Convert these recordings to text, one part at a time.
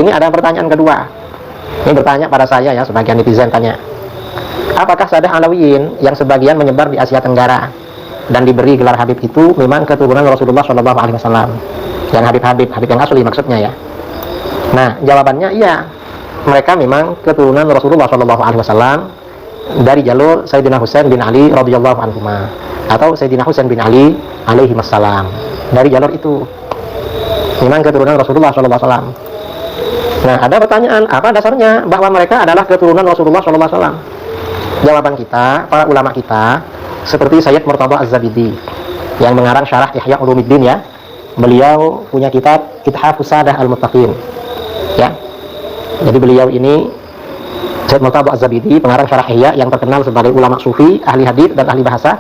ini ada pertanyaan kedua. Ini bertanya pada saya ya, sebagian netizen tanya, apakah Sadah Alawiyin yang sebagian menyebar di Asia Tenggara dan diberi gelar Habib itu memang keturunan Rasulullah SAW? Yang Habib yang asli maksudnya ya. Nah, jawabannya iya. Mereka memang keturunan Rasulullah SAW dari jalur Sayyidina Husain bin Ali radhiyallahu anhuma, atau Sayyidina Husain bin Ali alaihi wassalam. Dari jalur itu memang keturunan Rasulullah SAW. Nah, ada pertanyaan, apa dasarnya bahwa mereka adalah keturunan Rasulullah SAW? Jawaban kita, para ulama kita, seperti Sayyid Murtada Az-Zabidi yang mengarang syarah Ihya Ulumuddin ya. Beliau punya kitab Ithafus Sadah Al-Muttaqin ya. Jadi beliau ini Sayyid Murtada Az-Zabidi, pengarang syarah Ihya yang terkenal sebagai ulama sufi, ahli hadits dan ahli bahasa,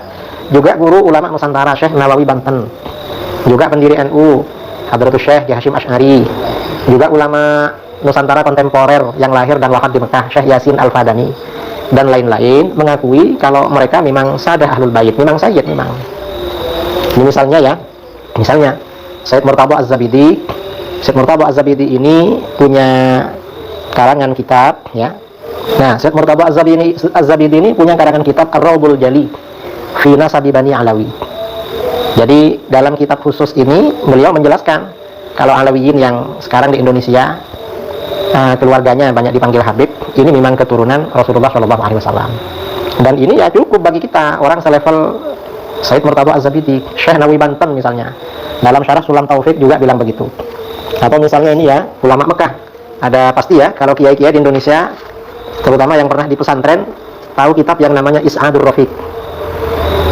juga guru ulama Nusantara Syekh Nawawi Banten, juga pendiri NU Hadratus Syekh Hasyim Asy'ari, juga ulama Nusantara kontemporer yang lahir dan wafat di Mekah Syekh Yasin Al-Fadani dan lain-lain, mengakui kalau mereka memang sadah ahlul bait, memang sayyid memang. Ini misalnya ya, misalnya Sayyid Murtada Az-Zabidi. Sayyid Murtada Az-Zabidi ini punya karangan kitab ya. Nah, Sayyid Murtada Az-Zabidi ini punya karangan kitab Ar-Raudhul Jali fi Nasabi Bani Alawi. Jadi dalam kitab khusus ini beliau menjelaskan kalau Alawiyin yang sekarang di Indonesia keluarganya banyak dipanggil Habib, ini memang keturunan Rasulullah SAW. Dan ini ya cukup bagi kita orang selevel Sayyid Murtada Az-Zabidi. Syekh Nawawi Banten misalnya dalam syarah Sulam Taufik juga bilang begitu. Atau misalnya ini ya, ulama Mekah, ada pasti ya kalau kiai-kiai di Indonesia, terutama yang pernah di pesantren, tahu kitab yang namanya Is'adur Rafiq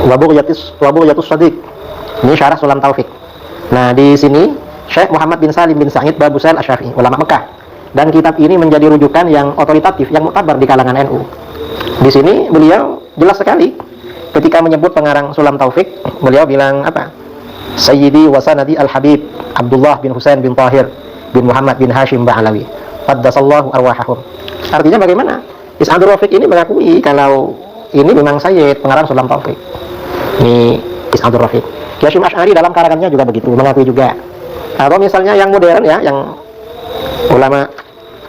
Wabugyatus Shadiq. Ini syarah Sulam Taufik. Nah, di sini Syekh Muhammad bin Salim bin Sa'id Babusail Asy-Syafi'i, ulama Mekah. Dan kitab ini menjadi rujukan yang otoritatif, yang muktabar di kalangan NU. Di sini beliau jelas sekali ketika menyebut pengarang Sulam Taufik, beliau bilang apa? Sayyidi wa sanadi al-Habib Abdullah bin Husain bin Tahir bin Muhammad bin Hashim Ba'alawi qaddasallahu arwahahum. Artinya bagaimana? Is'adur Rafiq ini mengakui kalau ini memang sayyid, pengarang Sulam Taufik. Ini Is'adur Rafiq. Hasyim Asy'ari dalam karangannya juga begitu, mengakui juga. Atau misalnya yang modern ya, yang ulama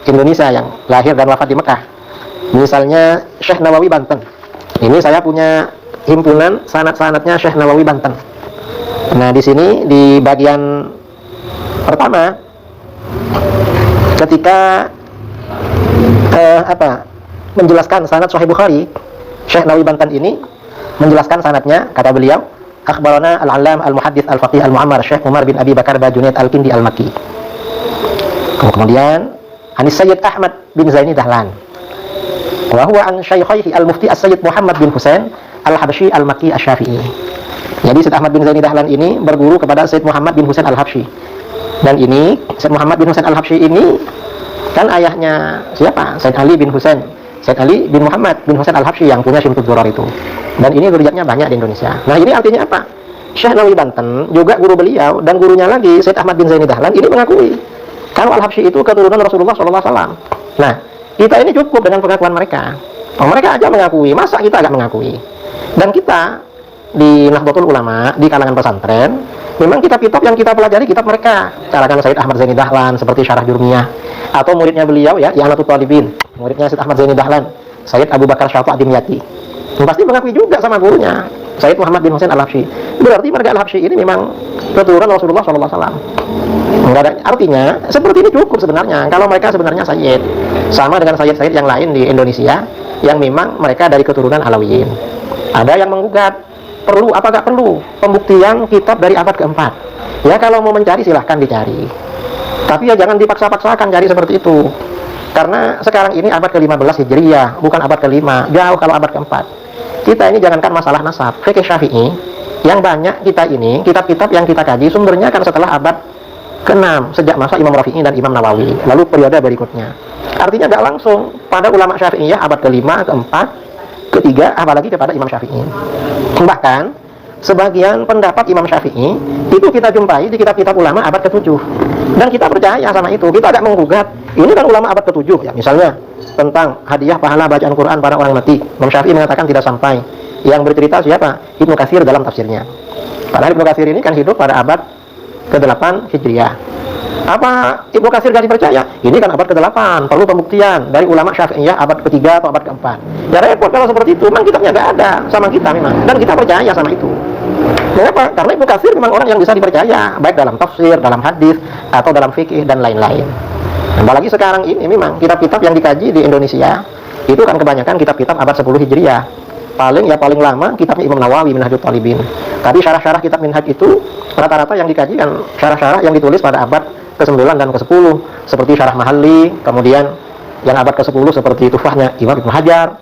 Indonesia yang lahir dan wafat di Mekah, misalnya Syekh Nawawi Banten. Ini saya punya himpunan sanad-sanadnya Syekh Nawawi Banten. Nah, di sini di bagian pertama ketika menjelaskan sanad Sahih Bukhari, Syekh Nawawi Banten ini menjelaskan sanadnya, kata beliau, akhbarana al-allam al-muhaddits al-faqih al-mu'ammar Syekh Umar bin Abi Bakar Bajunaid al-Kindi al-Makki. Kemudian Anis Sayyid Ahmad bin Zaini Dahlan, wa huwa an syaikhihi al-mufti as-Sayyid Muhammad bin Husain al-Habsyi al-Makki asy-Syafi'i. Jadi Sayyid Ahmad bin Zaini Dahlan ini berguru kepada Sayyid Muhammad bin Husain al-Habsyi. Dan ini Sayyid Muhammad bin Husain al-Habsyi ini kan ayahnya siapa? Sayyid Ali bin Husain, Sayyid Ali bin Muhammad bin Husain al-Habsyi yang punya Syimtud Durar itu. Dan ini zuriatnya banyak di Indonesia. Nah, ini artinya apa? Syekh Nawawi Banten juga guru beliau, dan gurunya lagi Sayyid Ahmad bin Zaini Dahlan ini mengakui kalau Al-Habsyi itu keturunan Rasulullah SAW. Nah, kita ini cukup dengan pengakuan mereka. Oh, mereka aja mengakui, masa kita agak mengakui? Dan kita di Nahdlatul Ulama, di kalangan pesantren, memang kitab-kitab yang kita pelajari kitab mereka. Karangan Sayyid Ahmad Zaini Dahlan seperti Syarah Jurmiyah, atau muridnya beliau ya, I'anatul Talibin, muridnya Sayyid Ahmad Zaini Dahlan, Sayyid Abu Bakar Syafa' Dimyati. Pasti mengakui juga sama gurunya Sayyid Muhammad bin Husain al-Habsyi. Berarti mereka Al-Habsyi ini memang keturunan Rasulullah SAW. Enggak ada, artinya seperti ini cukup sebenarnya. Kalau mereka sebenarnya sayyid, sama dengan sayyid-sayyid yang lain di Indonesia yang memang mereka dari keturunan Alawiyin. Ada yang menggugat, perlu apa gak perlu pembuktian kitab dari abad keempat? Ya, kalau mau mencari silahkan dicari, tapi ya jangan dipaksa-paksakan cari seperti itu. Karena sekarang ini abad ke-15 Hijriyah, bukan abad ke-5, jauh kalau abad ke-4. Kita ini jangankan masalah nasab, fikih Syafi'i yang banyak kita ini, kitab-kitab yang kita kaji sumbernya kan setelah abad ke-6, sejak masa Imam Rafi'i dan Imam Nawawi, lalu periode berikutnya. Artinya gak langsung pada ulama Syafi'iyah abad ke-5, ke-4, ke-3, apalagi kepada Imam Syafi'i. Bahkan sebagian pendapat Imam Syafi'i itu kita jumpai di kitab-kitab ulama abad ke-7, dan kita percaya sama itu. Kita agak menggugat, ini kan ulama abad ke-7 ya, misalnya tentang hadiah pahala bacaan Quran para orang mati. Imam Syafi'i mengatakan tidak sampai. Yang bercerita siapa? Ibnu Katsir dalam tafsirnya. Padahal Ibnu Katsir ini kan hidup pada abad ke-8 Hijriah. Apa Ibnu Katsir gak dipercaya? Ini kan abad ke-8, perlu pembuktian dari ulama Syafi'iyah abad ke-3 atau abad ke-4. Ya repot kalau seperti itu, memang kitabnya gak ada sama kita memang, dan kita percaya sama itu. Kenapa? Karena Ibnu Katsir memang orang yang bisa dipercaya, baik dalam tafsir, dalam hadis, atau dalam fikih dan lain-lain. Apalagi sekarang ini memang kitab-kitab yang dikaji di Indonesia itu kan kebanyakan kitab-kitab abad 10 Hijriah. Paling lama kitabnya Imam Nawawi Minhajul Talibin. Tapi syarah-syarah kitab Minhaj itu rata-rata yang dikaji kan syarah-syarah yang ditulis pada abad ke-9 dan ke-10, seperti Syarah Mahalli, kemudian yang abad ke-10 seperti Tufahnya Imam Ibnu Hajar,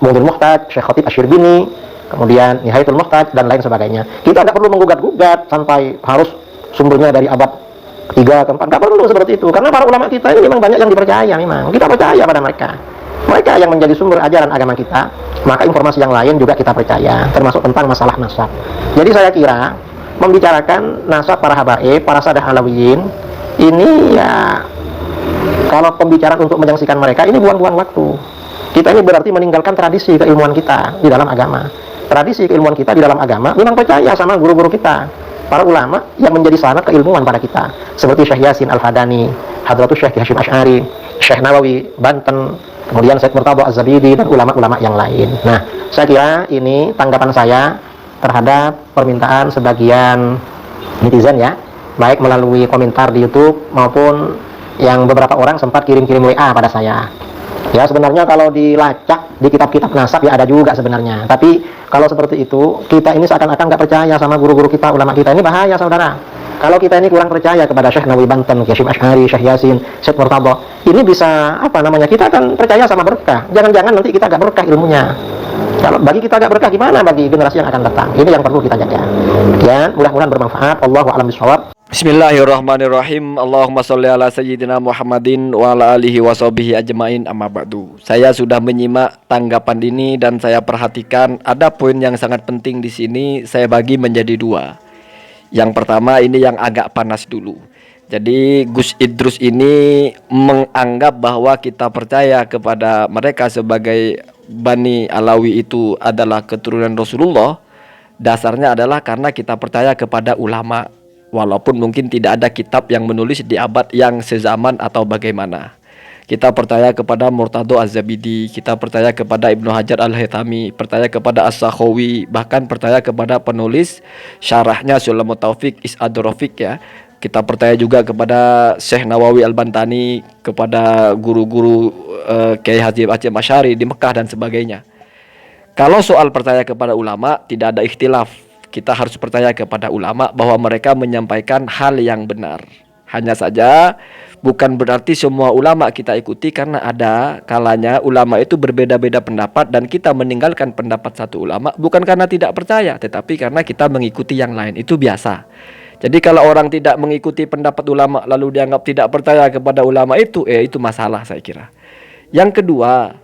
Mughniul Muhtaj, Syekh Khatib Asy-Syirbini, kemudian Nihayatul Muhtaj dan lain sebagainya. Kita tidak perlu menggugat-gugat sampai harus sumbernya dari abad 3 ke 4, nggak perlu seperti itu, karena para ulama kita ini memang banyak yang dipercaya, memang kita percaya pada mereka yang menjadi sumber ajaran agama kita, maka informasi yang lain juga kita percaya, termasuk tentang masalah nasab. Jadi saya kira membicarakan nasab para habaib, para sadah alawiyin, ini ya kalau pembicaraan untuk menyaksikan mereka ini buang-buang waktu. Kita ini berarti meninggalkan tradisi keilmuan kita di dalam agama. Tradisi keilmuan kita di dalam agama memang percaya sama guru-guru kita, para ulama yang menjadi sanad keilmuan pada kita, seperti Syekh Yasin Al-Fadani, Hadratus Syekh Hasyim Asy'ari, Syekh Nawawi Banten, kemudian Syekh Murtadha Az-Zabidi dan ulama-ulama yang lain. Nah, saya kira ini tanggapan saya terhadap permintaan sebagian netizen ya, baik melalui komentar di YouTube maupun yang beberapa orang sempat kirim-kirim WA pada saya. Ya sebenarnya kalau dilacak di kitab-kitab nasab ya ada juga sebenarnya. Tapi kalau seperti itu kita ini seakan-akan nggak percaya sama guru-guru kita, ulama kita, ini bahaya saudara. Kalau kita ini kurang percaya kepada Syekh Nawawi Banten, Hasyim Asy'ari, Syekh Yasin, Syekh Murtadha, ini bisa kita akan percaya sama berkah. Jangan-jangan nanti kita nggak berkah ilmunya. Kalau bagi kita nggak berkah, gimana bagi generasi yang akan datang? Ini yang perlu kita jaga. Ya, mudah-mudahan bermanfaat. Allahu a'lam bishawab. Bismillahirrahmanirrahim. Allahumma sholli ala sayyidina Muhammadin wa ala alihi washabihi ajmain, amma ba'du. Saya sudah menyimak tanggapan ini dan saya perhatikan ada poin yang sangat penting di sini. Saya bagi menjadi dua. Yang pertama ini yang agak panas dulu. Jadi Gus Idrus ini menganggap bahwa kita percaya kepada mereka sebagai Bani Alawi itu adalah keturunan Rasulullah. Dasarnya adalah karena kita percaya kepada ulama, walaupun mungkin tidak ada kitab yang menulis di abad yang sezaman atau bagaimana. Kita percaya kepada Murtadha Az-Zabidi, kita percaya kepada Ibnu Hajar Al-Haythami, percaya kepada As-Sakhawi, bahkan percaya kepada penulis syarahnya Sulamut Taufik Is'adur Rafiq ya. Kita percaya juga kepada Syekh Nawawi Al-Bantani, kepada guru-guru Kiai Hasyim Asy'ari di Mekah dan sebagainya. Kalau soal percaya kepada ulama tidak ada ikhtilaf. Kita harus percaya kepada ulama bahwa mereka menyampaikan hal yang benar. Hanya saja bukan berarti semua ulama kita ikuti, karena ada kalanya ulama itu berbeda-beda pendapat dan kita meninggalkan pendapat satu ulama bukan karena tidak percaya, tetapi karena kita mengikuti yang lain. Itu biasa. Jadi kalau orang tidak mengikuti pendapat ulama lalu dianggap tidak percaya kepada ulama itu masalah saya kira. Yang kedua,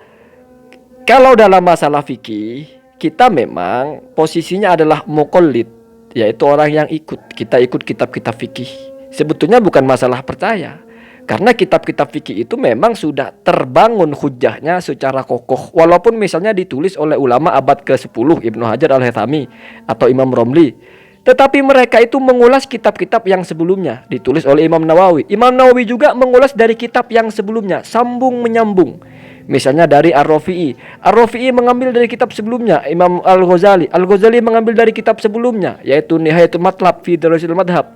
kalau dalam masalah fikih kita memang posisinya adalah muqallid, yaitu orang yang ikut. Kita ikut kitab-kitab fikih. Sebetulnya bukan masalah percaya, karena kitab-kitab fikih itu memang sudah terbangun hujahnya secara kokoh. Walaupun misalnya ditulis oleh ulama abad ke-10 Ibnu Hajar Al-Haythami atau Imam Romli, tetapi mereka itu mengulas kitab-kitab yang sebelumnya ditulis oleh Imam Nawawi. Imam Nawawi juga mengulas dari kitab yang sebelumnya, sambung menyambung. Misalnya dari Ar-Rafi'i. Ar-Rafi'i mengambil dari kitab sebelumnya Imam Al-Ghazali. Al-Ghazali mengambil dari kitab sebelumnya, yaitu Nihayatul Matlab fi Darasil Madhab,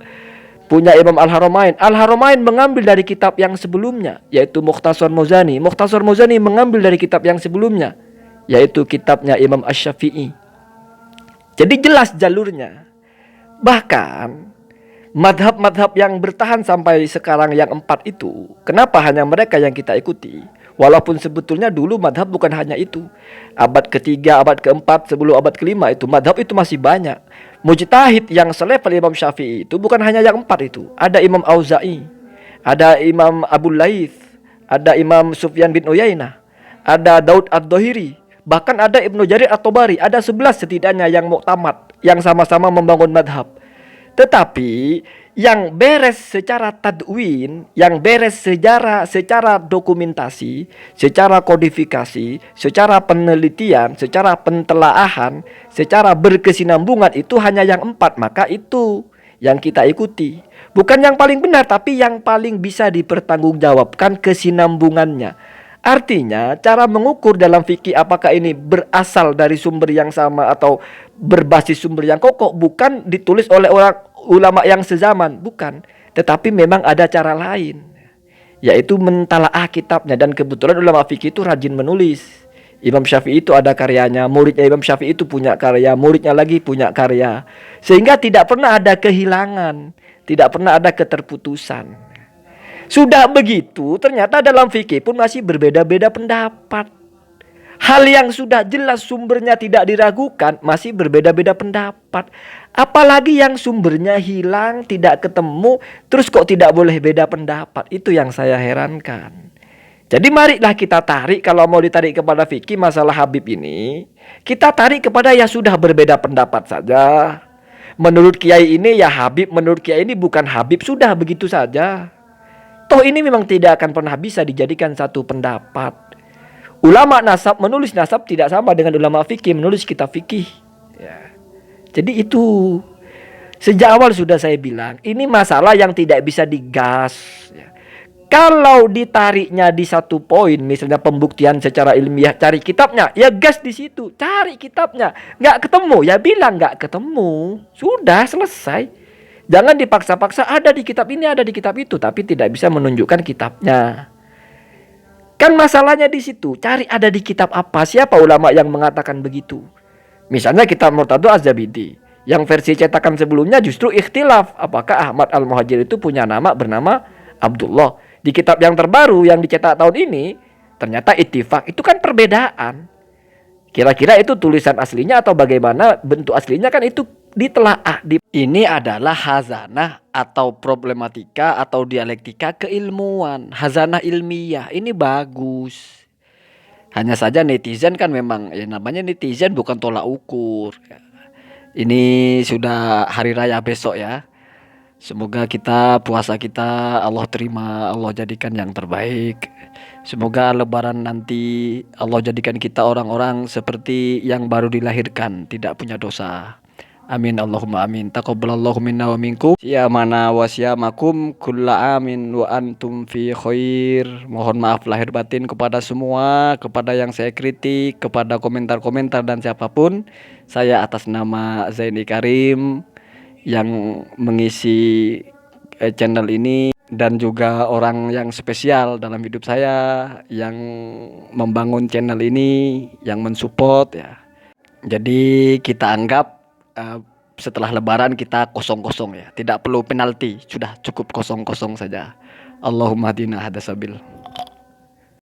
punya Imam Al-Haramain. Al-Haramain mengambil dari kitab yang sebelumnya, yaitu Mukhtasar Muzani. Mukhtasar Muzani mengambil dari kitab yang sebelumnya, yaitu kitabnya Imam Asy-Syafi'i. Jadi jelas jalurnya. Bahkan madhab-madhab yang bertahan sampai sekarang yang 4 itu, kenapa hanya mereka yang kita ikuti? Walaupun sebetulnya dulu madhab bukan hanya itu. Abad ke-3, abad ke-4, sebelum abad ke-5 itu madhab itu masih banyak. Mujtahid yang selevel Imam Syafi'i itu bukan hanya yang 4 itu. Ada Imam Auza'i, ada Imam Abul Laith, ada Imam Sufyan bin Uyainah, ada Daud Ad-Dhahiri, bahkan ada Ibnu Jarir At-Tabari. Ada 11 setidaknya yang muktamad, yang sama-sama membangun madhab. Tetapi yang beres secara tadwin, yang beres secara dokumentasi, secara kodifikasi, secara penelitian, secara pentelaahan, secara berkesinambungan itu hanya yang 4. Maka itu yang kita ikuti. Bukan yang paling benar, tapi yang paling bisa dipertanggungjawabkan kesinambungannya. Artinya, cara mengukur dalam fikih apakah ini berasal dari sumber yang sama atau berbasis sumber yang kokoh bukan ditulis oleh orang ulama yang sezaman, bukan. Tetapi memang ada cara lain, yaitu mentalaah kitabnya. Dan kebetulan ulama fikih itu rajin menulis. Imam Syafi'i itu ada karyanya, muridnya Imam Syafi'i itu punya karya, muridnya lagi punya karya. Sehingga tidak pernah ada kehilangan, tidak pernah ada keterputusan. Sudah begitu, ternyata dalam fikih pun masih berbeda-beda pendapat. Hal yang sudah jelas sumbernya tidak diragukan, masih berbeda-beda pendapat. Apalagi yang sumbernya hilang, tidak ketemu, terus kok tidak boleh beda pendapat. Itu yang saya herankan. Jadi marilah kita tarik, kalau mau ditarik kepada fikih masalah Habib ini, kita tarik kepada ya sudah berbeda pendapat saja. Menurut kiai ini ya Habib, menurut kiai ini bukan Habib, sudah begitu saja. Toh ini memang tidak akan pernah bisa dijadikan satu pendapat. Ulama nasab menulis nasab tidak sama dengan ulama fikih menulis kitab fikih. Ya. Jadi itu sejak awal sudah saya bilang, ini masalah yang tidak bisa digas. Ya. Kalau ditariknya di satu poin, misalnya pembuktian secara ilmiah, cari kitabnya, ya gas di situ, cari kitabnya. Nggak ketemu, ya bilang nggak ketemu. Sudah selesai. Jangan dipaksa-paksa ada di kitab ini, ada di kitab itu, tapi tidak bisa menunjukkan kitabnya. Kan masalahnya di situ, cari ada di kitab apa, siapa ulama yang mengatakan begitu. Misalnya kitab Murtado Az-Zabidi, yang versi cetakan sebelumnya justru ikhtilaf, apakah Ahmad Al-Muhajir itu punya nama bernama Abdullah. Di kitab yang terbaru yang dicetak tahun ini ternyata ittifaq. Itu kan perbedaan. Kira-kira itu tulisan aslinya atau bagaimana bentuk aslinya, kan itu ditelaah. Ini adalah hazanah atau problematika atau dialektika keilmuan, hazanah ilmiah. Ini bagus. Hanya saja netizen kan memang ya namanya netizen bukan tolak ukur. Ini sudah hari raya besok ya. Semoga puasa kita Allah terima, Allah jadikan yang terbaik. Semoga lebaran nanti Allah jadikan kita orang-orang seperti yang baru dilahirkan, tidak punya dosa. Amin Allahumma amin. Taqabbalallahu minna wa minkum. Siyamana wa siyamakum kulla amin wa antum fi khair. Mohon maaf lahir batin kepada semua, kepada yang saya kritik, kepada komentar-komentar dan siapapun. Saya atas nama Zaini Karim yang mengisi channel ini dan juga orang yang spesial dalam hidup saya yang membangun channel ini, yang mensupport ya. Jadi kita anggap setelah lebaran kita kosong-kosong ya. Tidak perlu penalti, sudah cukup kosong-kosong saja. Allahumma hadina hadasabil.